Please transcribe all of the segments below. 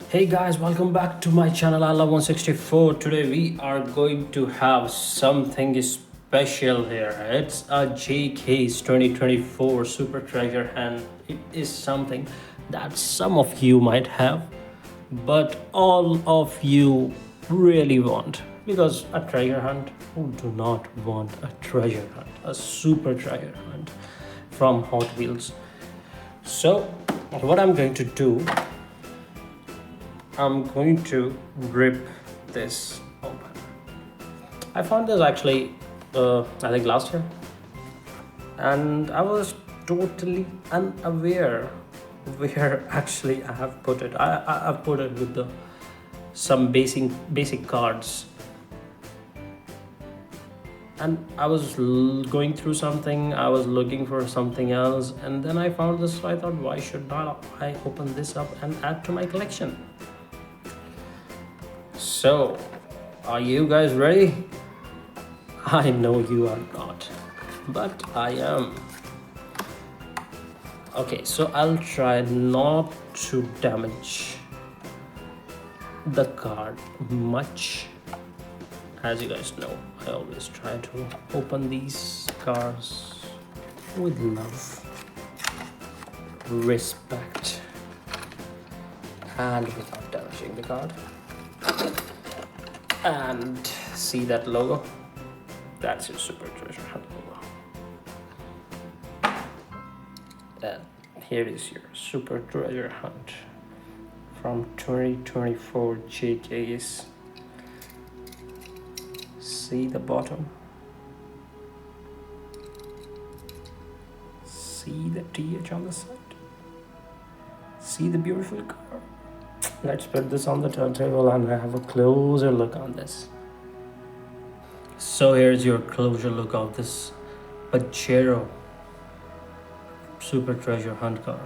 Hey guys, welcome back to my channel. I love 164. Today we are going to have something special here. It's a JK's 2024 Super Treasure Hunt. It is something that some of you might have, but all of you really want. Because a treasure hunt, who do not want a treasure hunt? A super treasure hunt from Hot Wheels. So, what I'm going to do, I'm going to rip this open. I found this actually, I think last year, and I was totally unaware where actually I have put it. I've put it with some basic cards, and I was going through something. I was looking for something else, and then I found this. So I thought, why should not I open this up and add to my collection? So, are you guys ready? I know you are not, but I am. Okay, so I'll try not to damage the card much. As you guys know, I always try to open these cards with love, respect, and without damaging the card. And see that logo? That's your Super Treasure Hunt logo. And here is your Super Treasure Hunt from 2024 JK's. See the bottom? See the TH on the side? See the beautiful car? Let's put this on the turntable and have a closer look on this. So here's your closer look of this Pajero Super Treasure Hunt car.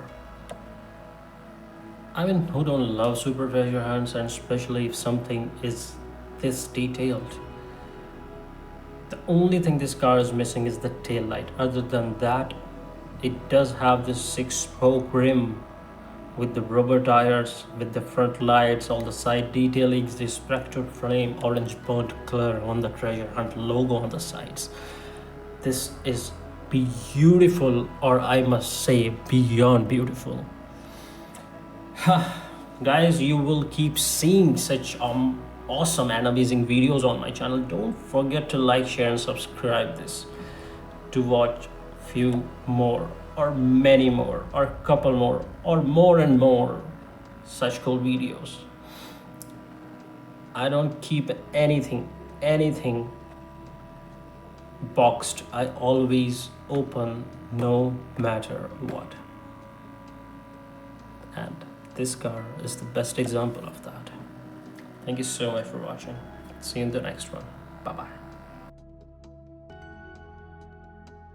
I mean, who don't love Super Treasure Hunts, and especially if something is this detailed. The only thing this car is missing is the tail light. Other than that, it does have this 6-spoke rim with the rubber tires, with the front lights, all the side detailings, the Spectraflame orange burnt color on the Treasure Hunt logo on the sides. This is beautiful, or I must say beyond beautiful. Guys, you will keep seeing such awesome and amazing videos on my channel. Don't forget to like, share, and subscribe this to watch few more, or many more, or couple more, or more and more such cool videos. I don't keep anything boxed. I always open no matter what. And this car is the best example of that. Thank you so much for watching. See you in the next one. Bye bye.